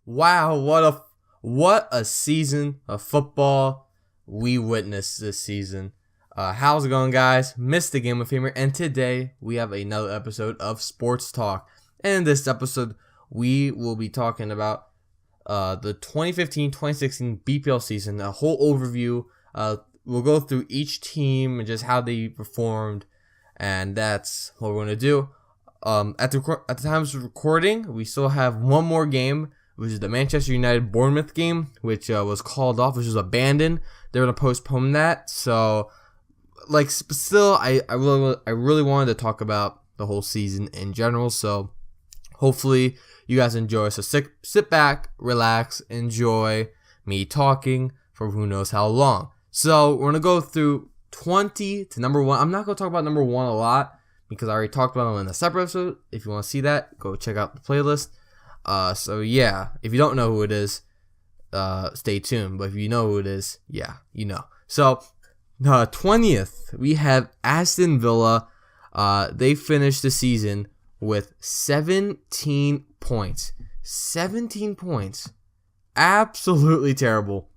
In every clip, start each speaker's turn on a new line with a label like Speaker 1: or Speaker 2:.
Speaker 1: Wow, what a season of football we witnessed this season. How's it going, guys? Mr. Game of Famer, and today we have another episode of Sports Talk. And in this episode, we will be talking about the 2015-2016 BPL season, a whole overview. We'll go through each team and just how they performed, and that's what we're going to do. At the time of recording, we still have one more game, which is the Manchester United-Bournemouth game, which was called off, which was abandoned. They're going to postpone that. So, still, I really wanted to talk about the whole season in general. So, hopefully, you guys enjoy. So, sit back, relax, enjoy me talking for who knows how long. So, we're going to go through 20 to number 1. I'm not going to talk about number 1 a lot because I already talked about them in a separate episode. If you want to see that, go check out the playlist. So yeah, if you don't know who it is, stay tuned. But if you know who it is, yeah, you know. So, 20th, we have Aston Villa. They finished the season with 17 points. 17 points. Absolutely terrible.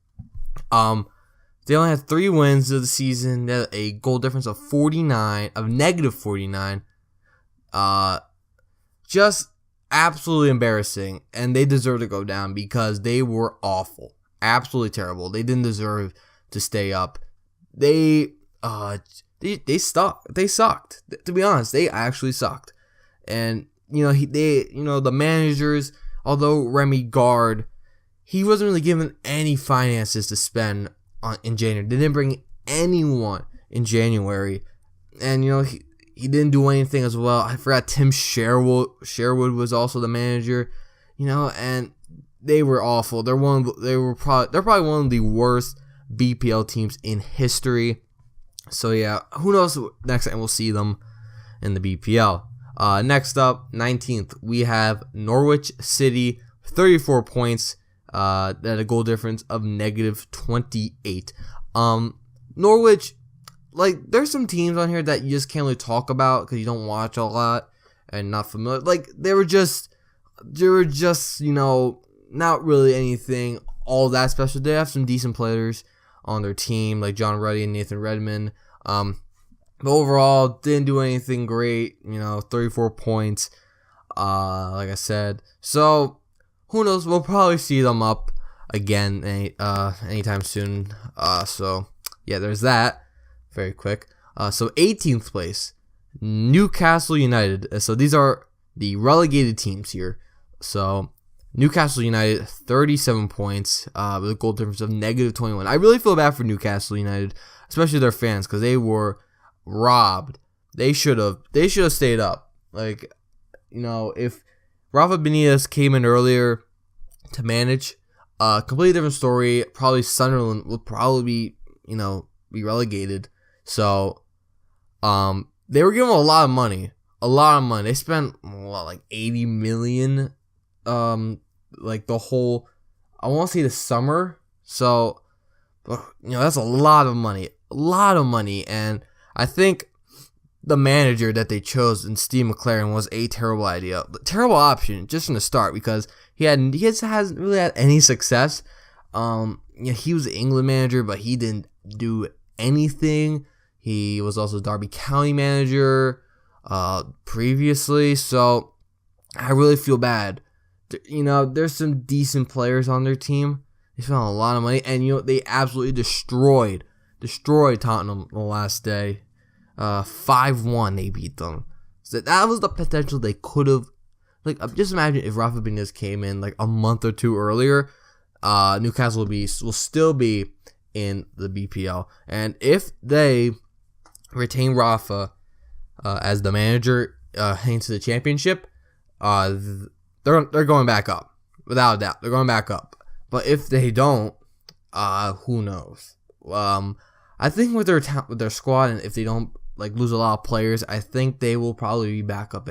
Speaker 1: They only had 3 wins of the season. They had a goal difference of negative 49. Just absolutely embarrassing, and they deserve to go down because they were awful, absolutely terrible. They didn't deserve to stay up. They sucked. To be honest, they actually sucked. And the managers, although Remy Gard, he wasn't really given any finances to spend in January. They didn't bring anyone in January, and he didn't do anything as well. I forgot Tim Sherwood was also the manager, and they were awful. They're probably one of the worst BPL teams in history. So yeah, who knows? Next time we'll see them in the BPL. Next up, 19th, we have Norwich City, 34 points. At a goal difference of negative 28. Norwich. There's some teams on here that you just can't really talk about because you don't watch a lot and not familiar. They were just, not really anything all that special. They have some decent players on their team, like John Ruddy and Nathan Redmond. But overall, didn't do anything great. 34 points, like I said. So, who knows? We'll probably see them up again anytime soon. So, yeah, there's that. Very quick. So 18th place, Newcastle United. So these are the relegated teams here. So Newcastle United, 37 points with a goal difference of negative 21. I really feel bad for Newcastle United, especially their fans, because they were robbed. They should have stayed up. If Rafa Benitez came in earlier to manage, completely different story. Probably Sunderland will probably be relegated. So, they were given a lot of money. They spent, 80 million, the whole, I want to say the summer. So, that's a lot of money. And I think the manager that they chose in Steve McLaren was a terrible idea. Terrible option, just from the start, because he hasn't really had any success. He was the England manager, but he didn't do anything. He was also Derby County manager previously, so I really feel bad. There's some decent players on their team. They spent a lot of money, and they absolutely destroyed Tottenham the last day. 5-1 they beat them. So that was the potential they could have. Just imagine if Rafa Benitez came in a month or two earlier. Newcastle will still be in the BPL, and if they retain Rafa as the manager into the championship, they're going back up without a doubt. They're going back up. But if they don't, who knows? I think with their squad, and if they don't lose a lot of players, I think they will probably be back up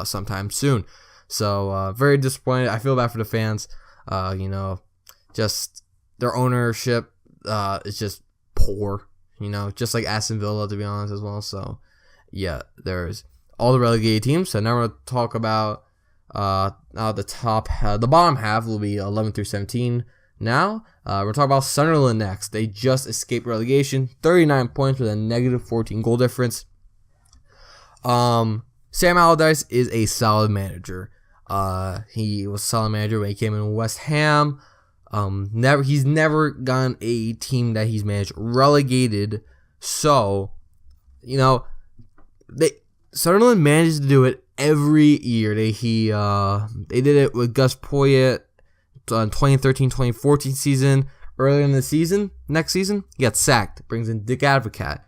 Speaker 1: sometime soon. So very disappointed. I feel bad for the fans. Just their ownership is just poor. Just like Aston Villa, to be honest, as well. So, yeah, there's all the relegated teams. So now we're going to talk about Now the bottom half will be 11 through 17. Now we're talking about Sunderland next. They just escaped relegation, 39 points with a negative 14 goal difference. Sam Allardyce is a solid manager. He was a solid manager when he came in West Ham. He's never gotten a team that he's managed relegated. So, Sunderland manages to do it every year. They did it with Gus Poyet on 2013-2014 season. Earlier in the season, next season, he got sacked. Brings in Dick Advocat.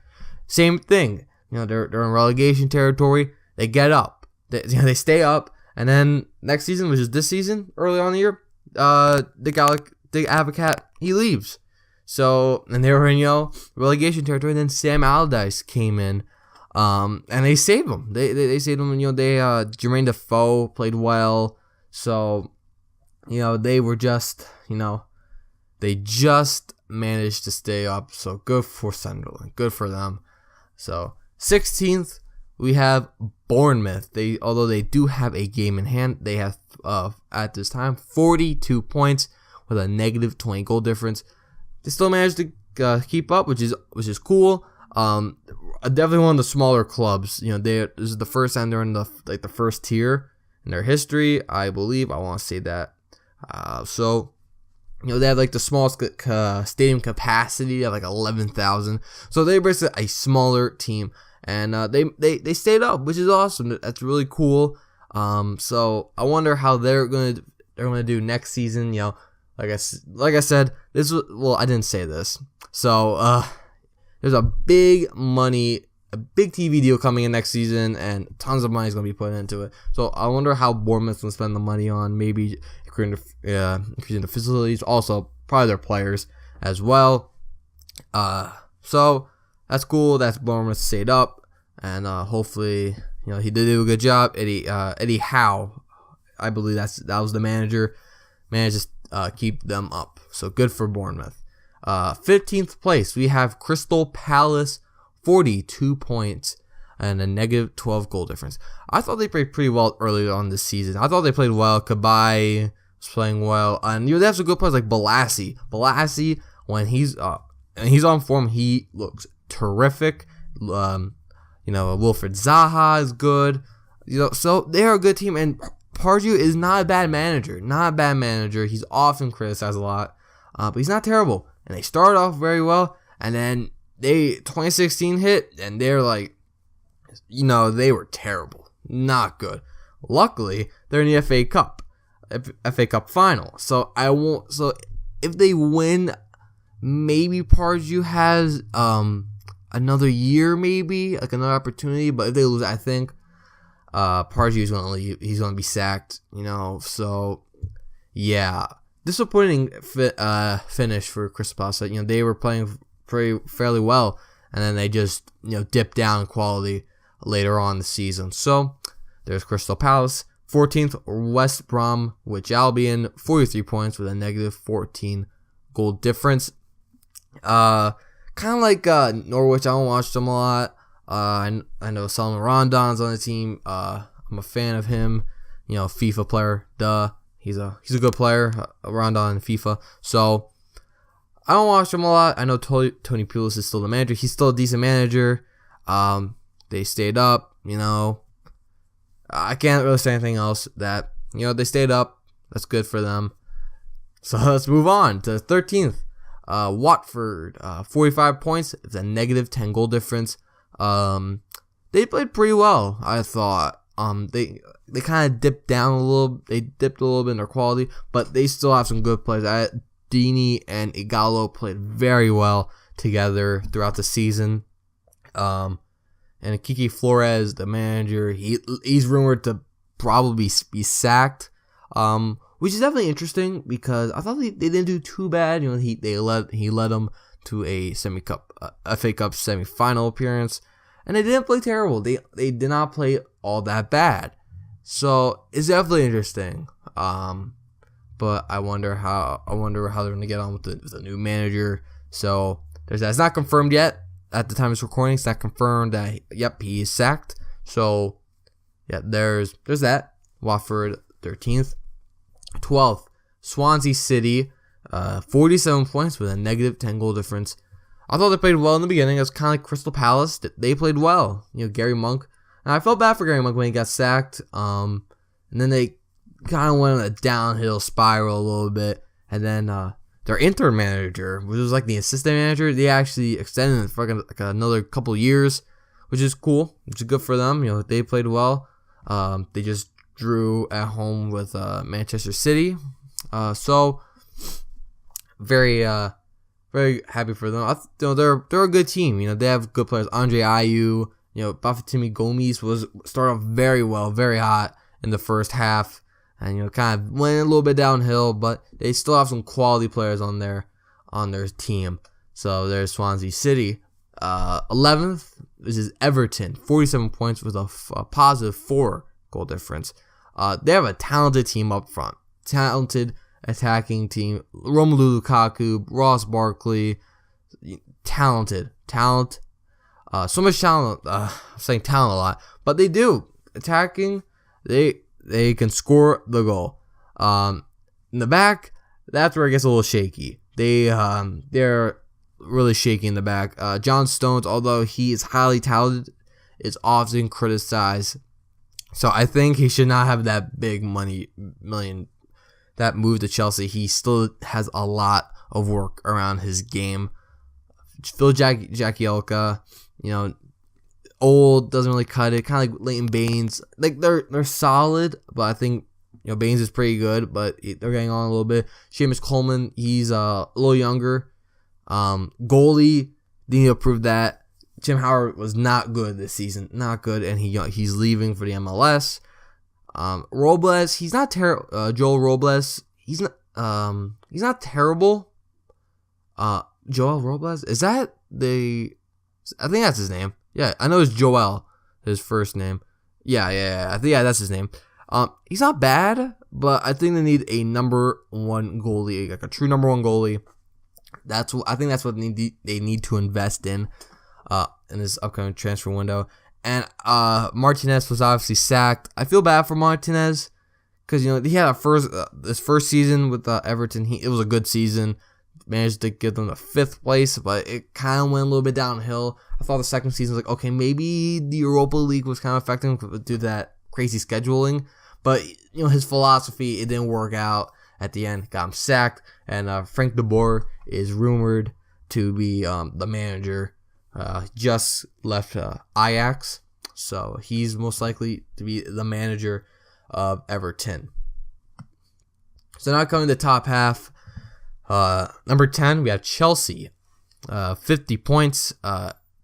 Speaker 1: Same thing. They're in relegation territory. They get up. They stay up. And then next season, which is this season, early on in the year, Dick Advocat, he leaves. So, and they were in, relegation territory. And then Sam Allardyce came in, and they saved him. They saved him. Jermaine Defoe played well. So, they were just, they just managed to stay up. So, good for Sunderland. Good for them. So, 16th, we have Bournemouth. Although they do have a game in hand, they have, at this time, 42 points with a negative 20 goal difference. They still managed to keep up, which is cool. Definitely one of the smaller clubs. This is the first time they're in the first tier in their history, I believe. I want to say that. So they have the smallest stadium capacity of 11,000. So they're basically a smaller team, and they stayed up, which is awesome. That's really cool. So I wonder how they're gonna do next season. Like I said, I didn't say this. So there's a big TV deal coming in next season, and tons of money is going to be put into it. So I wonder how Bournemouth's going to spend the money on, maybe increasing the facilities, also probably their players as well. So that's cool. That's Bournemouth stayed up, and hopefully, he did do a good job. Eddie Howe, I believe that was the manager, managed to keep them up. So good for Bournemouth. 15th place, we have Crystal Palace, 42 points and a negative 12 goal difference. I thought they played pretty well earlier on this season. I thought they played well. Kabai was playing well, and they have some good players like Balassi. Balassi, when he's on form, he looks terrific. Wilfred Zaha is good. So they're a good team, and Pardew is not a bad manager. He's often criticized a lot, but he's not terrible. And they started off very well, and then 2016 hit, and they're they were terrible, not good. Luckily, they're in the FA Cup final. So if they win, maybe Pardew has another year, maybe another opportunity. But if they lose, I think Pardew is going to leave. He's going to be sacked. So yeah, disappointing finish for Crystal Palace. They were playing fairly well, and then they just dipped down in quality later on in the season. So there's Crystal Palace. 14th, West Bromwich Albion, 43 points with a negative 14 goal difference. Kind of like Norwich. I don't watch them a lot. I know Salman Rondon's on the team. I'm a fan of him. FIFA player. Duh. He's a good player. Rondon in FIFA. So I don't watch him a lot. I know Tony Pulis is still the manager. He's still a decent manager. They stayed up. I can't really say anything else. That they stayed up. That's good for them. So let's move on to 13th. Watford, 45 points. It's a negative 10 goal difference. They played pretty well, I thought. They kind of dipped down a little. They dipped a little bit in their quality, but they still have some good players. Dini and Igalo played very well together throughout the season. And Kiki Flores, the manager, he's rumored to probably be sacked. Which is definitely interesting because I thought they didn't do too bad. He led them to a FA Cup semifinal appearance, and they didn't play terrible. They did not play all that bad. So it's definitely interesting. But I wonder how they're gonna get on with the new manager. So there's that. It's not confirmed yet. At the time of this recording, it's not confirmed that he is sacked. So yeah, there's that. Watford 13th. 12th, Swansea City, 47 points with a negative 10 goal difference. I thought they played well in the beginning. It was kind of like Crystal Palace. They played well. Gary Monk. And I felt bad for Gary Monk when he got sacked. And then they kind of went on a downhill spiral a little bit. And then their interim manager, which was like the assistant manager, they actually extended it for like another couple years, which is cool. Which is good for them. They played well. They just drew at home with Manchester City. So very happy for them. They're a good team. They have good players. Andre Ayew, Bafétimbi Gomis was started off very well, very hot in the first half, and kind of went a little bit downhill, but they still have some quality players on their team. So there's Swansea City. 11th, this is Everton, 47 points with a positive 4 goal difference. They have a talented team up front. Talented attacking team. Romelu Lukaku, Ross Barkley. Talented. So much talent. I'm saying talent a lot. But they do. Attacking, they can score the goal. In the back, that's where it gets a little shaky. They're really shaky in the back. John Stones, although he is highly talented, is often criticized. So I think he should not have that big million that move to Chelsea. He still has a lot of work around his game. Phil Jagielka, old, doesn't really cut it. Kind of like Leighton Baines. Like they're solid, but I think Baines is pretty good, but they're getting on a little bit. Seamus Coleman, he's a little younger. Goalie, they need to prove that. Tim Howard was not good this season, not good, and he's leaving for the MLS. Robles, he's not terrible. Joel Robles, he's not terrible. Joel Robles, is that I think that's his name. Yeah, I know it's Joel, his first name. Yeah. I think that's his name. He's not bad, but I think they need a number one goalie, like a true number one goalie. I think that's what they need to invest in this upcoming transfer window. And Martinez was obviously sacked. I feel bad for Martinez because he had his first season with Everton. It was a good season. Managed to get them to 5th place, but it kind of went a little bit downhill. I thought the second season was like, okay, maybe the Europa League was kind of affecting him due to that crazy scheduling. But his philosophy, it didn't work out at the end. Got him sacked, and Frank de Boer is rumored to be the manager. Just left Ajax, so he's most likely to be the manager of Everton. So now coming to the top half, number 10, we have Chelsea, 50 points,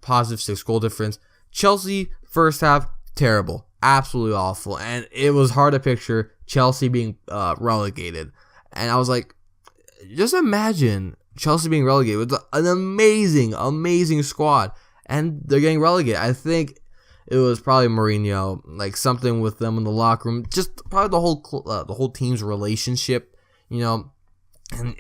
Speaker 1: positive 6 goal difference. Chelsea, first half, terrible, absolutely awful, and it was hard to picture Chelsea being relegated. And I was like, just imagine Chelsea being relegated with an amazing squad, and they're getting relegated. I think it was probably Mourinho, like something with them in the locker room, just probably the whole team's relationship, And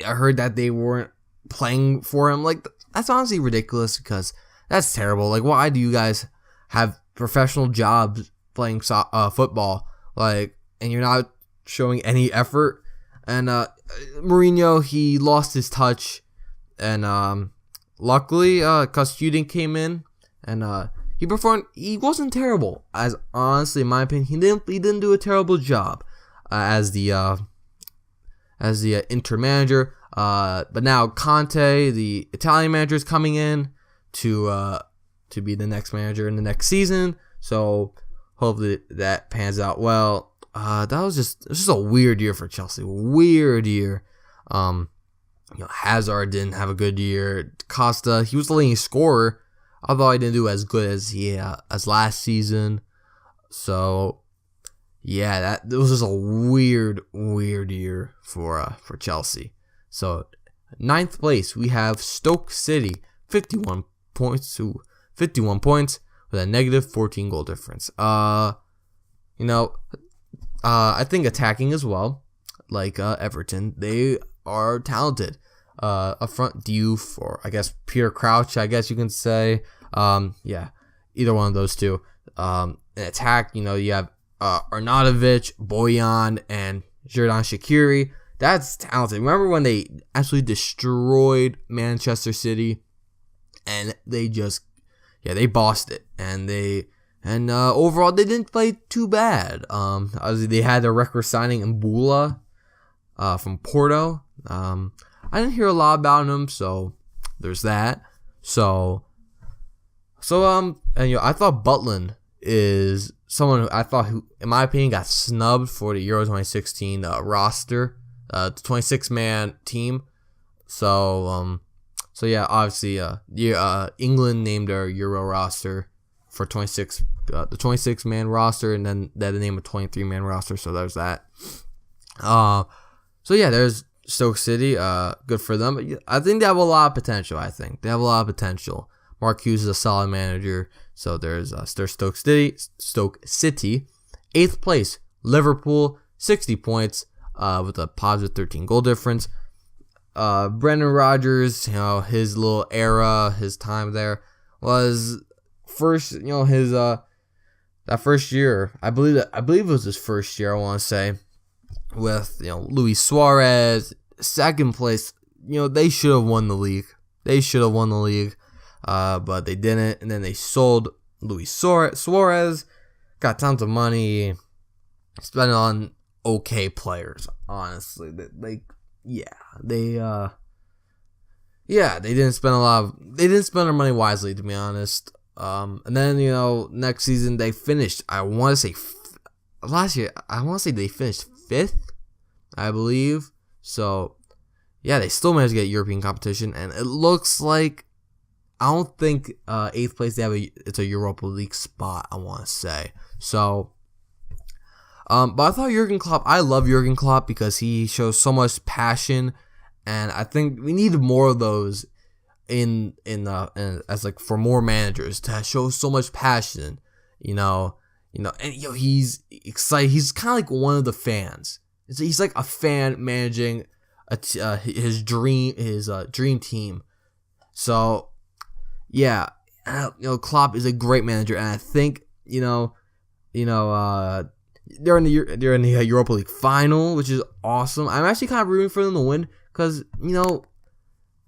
Speaker 1: I heard that they weren't playing for him. Like, that's honestly ridiculous because that's terrible. Like, why do you guys have professional jobs playing football, and you're not showing any effort? And Mourinho, he lost his touch. And luckily, Custodian came in, and he performed. He wasn't terrible, as honestly, in my opinion, he didn't do a terrible job as the Inter manager. But now Conte, the Italian manager, is coming in to be the next manager in the next season. So hopefully that pans out well. It was just a weird year for Chelsea. Weird year. Hazard didn't have a good year. Costa, he was the leading scorer, although he didn't do as good as last season. So yeah, it was just a weird year for Chelsea. So 9th place, we have Stoke City, 51 points with a negative 14 goal difference. I think attacking as well, like Everton, they are talented. Up front, Diouf, or I guess Peter Crouch, I guess you can say. Either one of those two. In attack, you have Arnautovic, Boyan, and Xherdan Shaqiri. That's talented. Remember when they actually destroyed Manchester City, and they bossed it, and overall they didn't play too bad. Obviously they had their record signing Mbula from Porto. I didn't hear a lot about him, so there's that. And I thought Butland is someone who, in my opinion, got snubbed for the Euro 2016 roster, the 26-man team. So yeah, obviously, England named their Euro roster for the 26-man roster, and then they named a 23-man roster. So there's that. So yeah, there's Stoke City. Good for them. But I think they have a lot of potential. Mark Hughes is a solid manager. So there's Stoke City. 8th place, Liverpool, 60 points, with a positive 13 goal difference. Brendan Rodgers, his little era, his time there was first, that first year. I believe it was his first year, I want to say, with, Luis Suarez, 2nd place. They should have won the league. But they didn't, and then they sold Luis Suarez, got tons of money, spent it on okay players, honestly. They didn't spend their money wisely, to be honest. And then, next season they finished, I want to say they finished 5th, I believe. So, yeah, they still managed to get European competition, and it looks like, I don't think 8th place it's a Europa League spot, I want to say. So, but I thought I love Jurgen Klopp because he shows so much passion, and I think we need more of those for more managers to show so much passion, and he's excited. He's kind of like one of the fans. He's like a fan managing his dream team. So yeah, Klopp is a great manager, and I think they're in the Europa League final, which is awesome. I'm actually kind of rooting for them to win because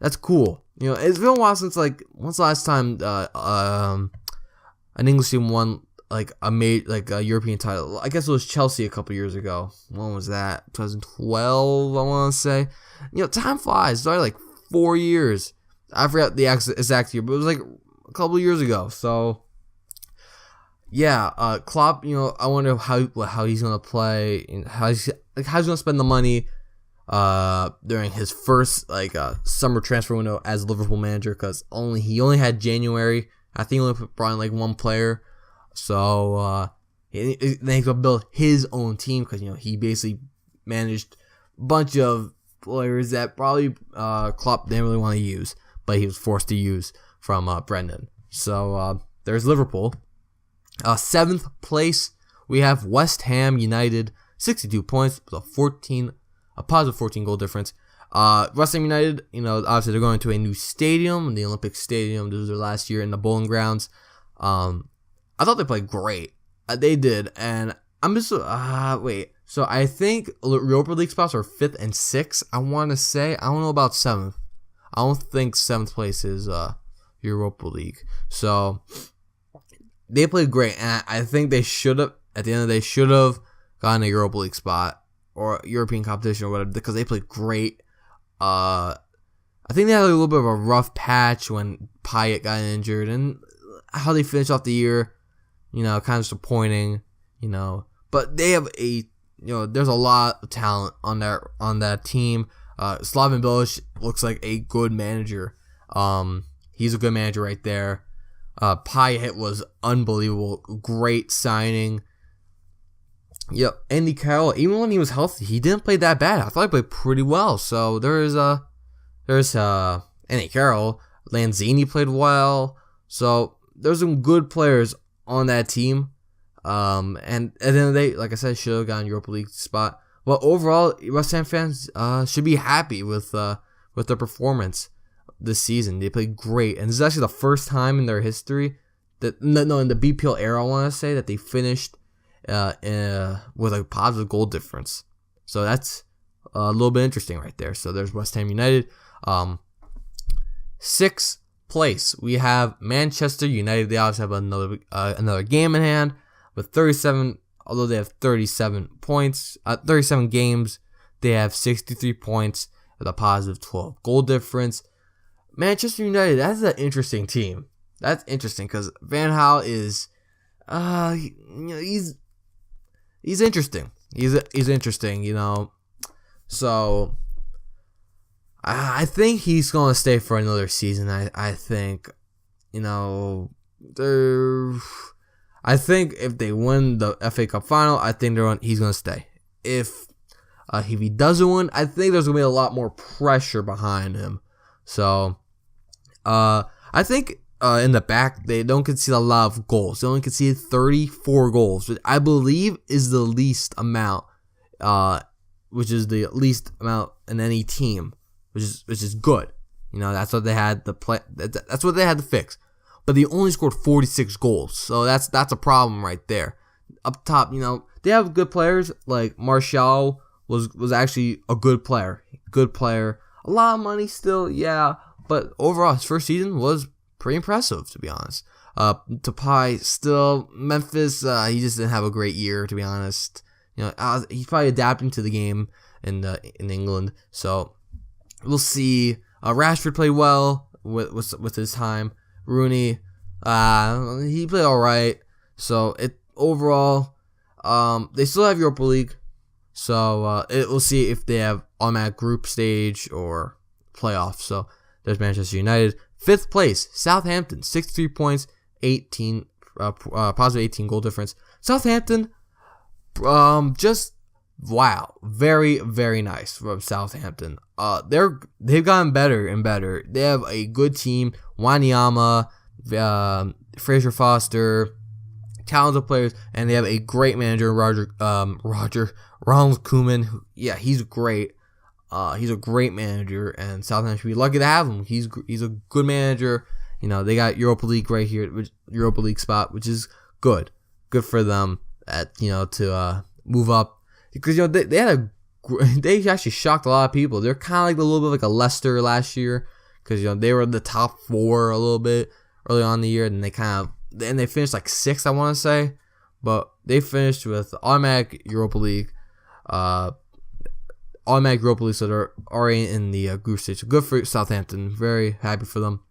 Speaker 1: that's cool. It's been a while since when's the last time an English team won a European title? I guess it was Chelsea a couple years ago. When was that? 2012, I want to say. Time flies. It's already 4 years. I forgot the exact year, but it was a couple years ago. So yeah, Klopp. I wonder how he's gonna play and how he's gonna spend the money during his first summer transfer window as Liverpool manager, because he only had January. I think he only brought in one player. So then he's gonna build his own team because he basically managed a bunch of players that probably Klopp didn't really want to use, but he was forced to use from Brendan. So there's Liverpool. 7th place, we have West Ham United, 62 points with a positive 14 goal difference. West Ham United, obviously they're going to a new stadium, the Olympic Stadium. This was their last year in the Bowling Grounds. I thought they played great. They did, and I'm just wait. So I think Europa League spots are 5th and 6th. I want to say, I don't know about 7th. I don't think 7th place is Europa League. So they played great, and I think they should have. At the end of the day, should have gotten a Europa League spot or European competition or whatever, because they played great. I think they had a little bit of a rough patch when Payet got injured, and how they finished off the year, kind of disappointing, But they have there's a lot of talent on that team. Slaven Bilic looks like a good manager. He's a good manager right there. Payet was unbelievable, great signing. Yep, Andy Carroll, even when he was healthy, he didn't play that bad. I thought he played pretty well. So there's Andy Carroll. Lanzini played well. So there's some good players on that team. And at the end of the day, like I said, should have gotten Europa League spot. But overall, West Ham fans should be happy with their performance this season. They played great, and this is actually the first time in their history in the BPL era, I want to say, that they finished with a positive goal difference. So that's a little bit interesting right there. So there's West Ham United. 6th place, we have Manchester United. They obviously have another game in hand with 37. Although they have 37 points, 37 games, they have 63 points with a positive 12 goal difference. Manchester United, that's an interesting team. That's interesting because Van Gaal is, he's interesting. He's interesting, you know. So I think he's gonna stay for another season. I think, you know, I think if they win the FA Cup final, I think he's gonna stay. If he doesn't win, I think there's gonna be a lot more pressure behind him. So I think in the back they don't concede a lot of goals. They only conceded 34 goals, which I believe is the least amount. Which is the least amount in any team, which is good. You know, that's what they had to play. That's what they had to fix. But they only scored 46 goals, so that's a problem right there. Up top, you know, they have good players like Martial was actually a good player. A lot of money still, yeah, but overall his first season was pretty impressive, to be honest. Depay still, Memphis, he just didn't have a great year, to be honest. You know, he's probably adapting to the game in England, so we'll see. Rashford played well with his time. Rooney, he played all right. So overall, they still have Europa League. So we'll see if they have automatic group stage or playoffs. So there's Manchester United. 5th place, Southampton, 63 points, 18 positive 18 goal difference. Southampton, just wow, very very nice from Southampton. They've gotten better and better. They have a good team. Wanyama, Fraser Foster, talented players, and they have a great manager, Ronald Koeman. Yeah, he's great. He's a great manager, and Southampton should be lucky to have him. He's a good manager. You know, they got Europa League right here, Europa League spot, which is good for them to move up, because you know they actually shocked a lot of people. They're kind of like a little bit like a Leicester last year, because you know they were in the top 4 a little bit early on in the year, and they finished like 6th, I want to say, but they finished with automatic Europa League, so they're already in the group stage. So good for Southampton, very happy for them.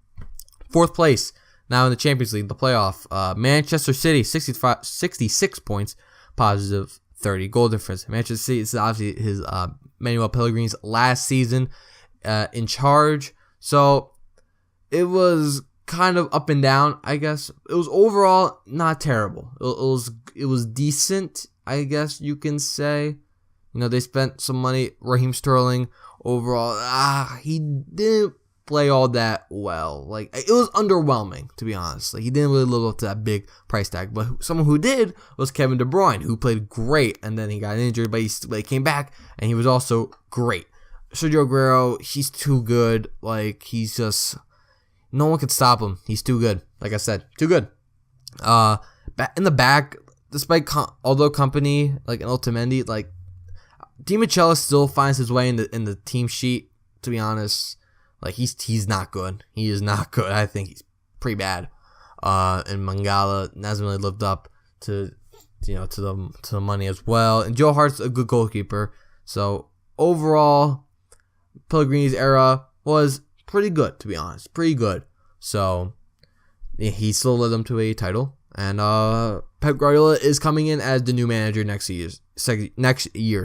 Speaker 1: 4th place now in the Champions League, the playoff. Manchester City, 66 points, positive 30 goal difference. Manchester City is obviously his Manuel Pellegrini's last season in charge, so it was kind of up and down, I guess. It was overall not terrible. It was decent, I guess you can say. You know, they spent some money. Raheem Sterling, overall, he didn't play all that well. Like, it was underwhelming, to be honest. Like, he didn't really live up to that big price tag. But someone who did was Kevin De Bruyne, who played great, and then he got injured, but he came back, and he was also great. Sergio Aguero, he's too good. Like, he's just, no one can stop him. He's too good. Like I said, too good. In the back, despite although company like an Otamendi, like Di Michele still finds his way in the team sheet. To be honest, like he's not good. He is not good. I think he's pretty bad. And Mangala hasn't really lived up to the money as well. And Joe Hart's a good goalkeeper. So overall, Pellegrini's era was pretty good, to be honest. Pretty good. So he still led them to a title. And Pep Guardiola is coming in as the new manager next year.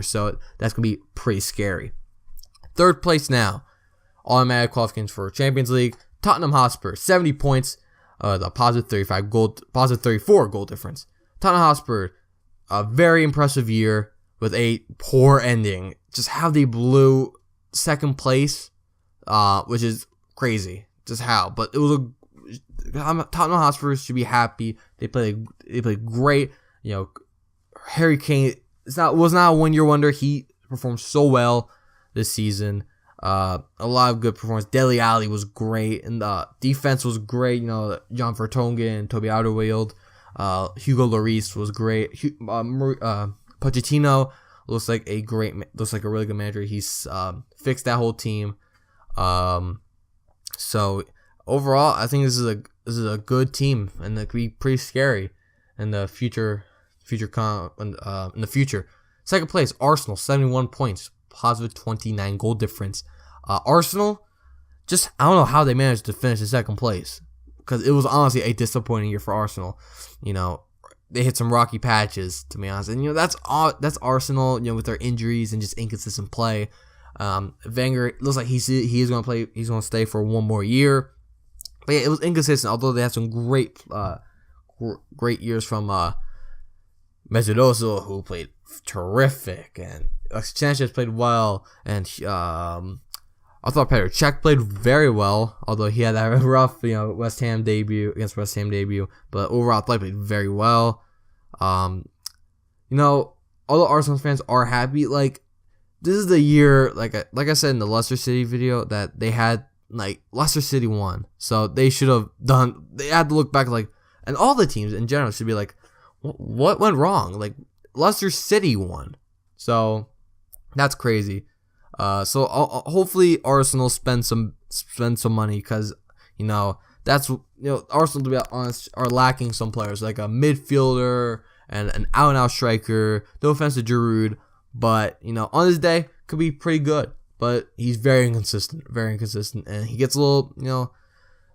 Speaker 1: So that's going to be pretty scary. 3rd place now. Automatic qualifications for Champions League. Tottenham Hotspur, 70 points. The positive 34 goal difference. Tottenham Hotspur, a very impressive year with a poor ending. Just how they blew 2nd place, which is crazy. Just how. But it was Tottenham Hotspur should be happy. They played great. You know, Harry Kane was not a 1-year wonder. He performed so well this season. A lot of good performance. Dele Alli was great, and the defense was great. You know, John Vertonghen and Toby Alderweireld. Hugo Lloris was great. Pochettino looks like a really good manager. He's fixed that whole team. So overall, I think this is a good team, and it could be pretty scary in the future. In the future. Second place, Arsenal, 71 points, positive 29 goal difference. Arsenal, I don't know how they managed to finish in second place, because it was honestly a disappointing year for Arsenal. They hit some rocky patches, to be honest, and that's Arsenal. With their injuries and just inconsistent play. Wenger looks like he is going to play. He's going to stay for one more year. But yeah, it was inconsistent. Although they had some great years from Mesut Ozil, who played terrific, and Sanchez played well, and I thought Petr Cech played very well, although he had that rough, West Ham debut. But overall, I thought he played very well. Although Arsenal fans are happy, this is the year, like I said in the Leicester City video, that they had, Leicester City won. So they should have they had to look back, and all the teams in general should be like, what went wrong? Leicester City won. So that's crazy. So hopefully Arsenal spend some money, because that's Arsenal, to be honest, are lacking some players, like a midfielder and an out-and-out striker. No offense to Giroud, but on this day could be pretty good. But he's very inconsistent, and he gets a little.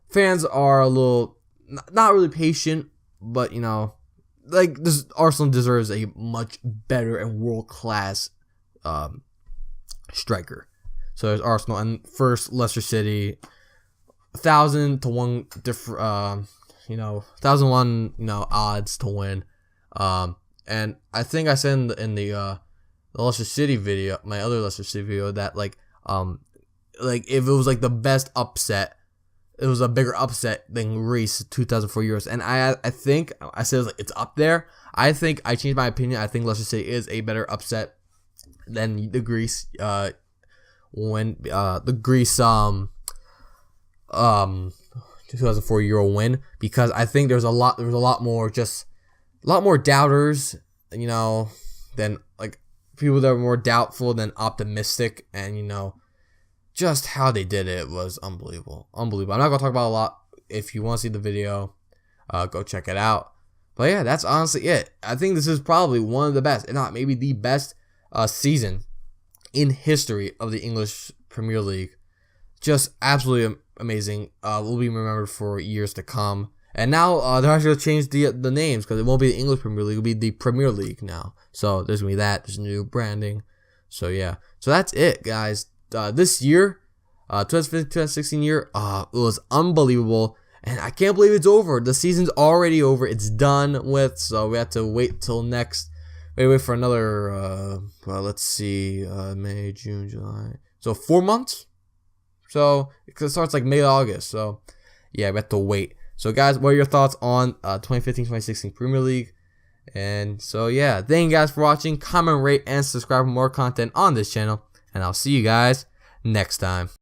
Speaker 1: Fans are a little not really patient, but this Arsenal deserves a much better and world-class striker. So there's Arsenal, and first Leicester City, 1,000 to 1 different 1,001 odds to win. And I think I said in the Leicester City video, my other Leicester City video, that if it was the best upset, it was a bigger upset than Greece 2004 Euros. And I think I said it's up there. I think I changed my opinion. I think Leicester City is a better upset than the Greece 2004 Euro win, because I think there was a lot more doubters, than people that were more doubtful than optimistic, and just how they did it was unbelievable. I'm not gonna talk about a lot. If you want to see the video, go check it out. But yeah, that's honestly it. I think this is probably one of the best, if not maybe the best season in history of the English Premier League. Just absolutely amazing. Will be remembered for years to come. And now they're actually going to change the names, because it won't be the English Premier League. It'll be the Premier League now. So there's going to be that. There's new branding. So yeah. So that's it, guys. This year, 2015-2016 year, it was unbelievable. And I can't believe it's over. The season's already over. It's done with. So we have to wait till next. Wait for another, let's see, May, June, July. So 4 months? So it starts May, August. So yeah, we have to wait. So guys, what are your thoughts on 2015-2016 Premier League? And so yeah, thank you guys for watching. Comment, rate, and subscribe for more content on this channel. And I'll see you guys next time.